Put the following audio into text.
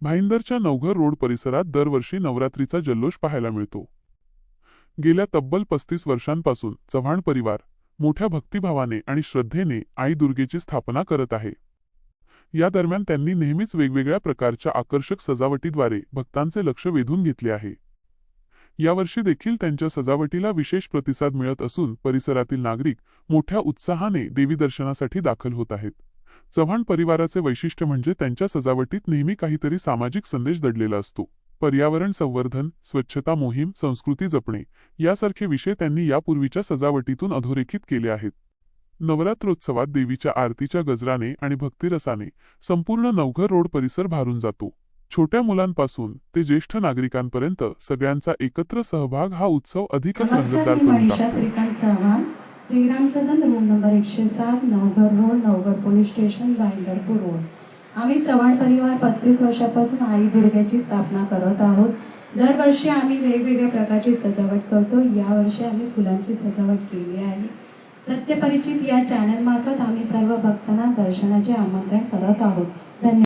भाईंदरच्या Navghar road परिसरात दरवर्षी नवरात्रीचा जल्लोष पाहायला मिळतो। गेल्या तब्बल 35 वर्षांपासून चव्हाण परिवार मोठ्या भक्तिभावाने आणि श्रद्धेने आई दुर्गेची स्थापना करत आहे। या दरम्यान त्यांनी नेहमीच वेगवेगळ्या प्रकारच्या आकर्षक सजावटीद्वारे भक्तांचे लक्ष वेधून घेतले आहे। यावर्षी देखील त्यांच्या सजावटीला विशेष प्रतिसाद मिळत असून परिसरातील नागरिक मोठ्या उत्साहाने देवी दर्शनासाठी दाखल होत आहेत। चव्हाण परिवाराचे वैशिष्ट्य म्हणजे त्यांच्या सजावटीत नेहमी काहीतरी सामाजिक संदेश दडलेला असतो। पर्यावरण संवर्धन, स्वच्छता मोहीम, संस्कृती जपणे यासारखे विषय त्यांनी यापूर्वीच्या सजावटीतून अधोरेखित केले आहेत। नवरात्रोत्सवात देवीच्या आरतीच्या गजराने आणि भक्तिरसाने संपूर्ण नवघर रोड परिसर भारून जातो। छोट्या मुलांपासून ते ज्येष्ठ नागरिकांपर्यंत सगळ्यांचा एकत्र सहभाग हा उत्सव अधिकच रंगतदार करून टाकतो। Shriram Sadan room number 107 Navghar road Navghar police station Bhayandarpur road. आम्ही चव्हाण परिवार 35 वर्षापासून आई दुर्गेची स्थापना करत आहोत। दरवर्षी आम्ही वेगवेगळ्या प्रकारची सजावट करतो। यावर्षी आम्ही फुलांची सजावट केली आहे। सत्यपरिचित या चॅनल मार्फत आम्ही सर्व भक्तांना दर्शनाचे आमंत्रण करत आहोत। धन्यवाद।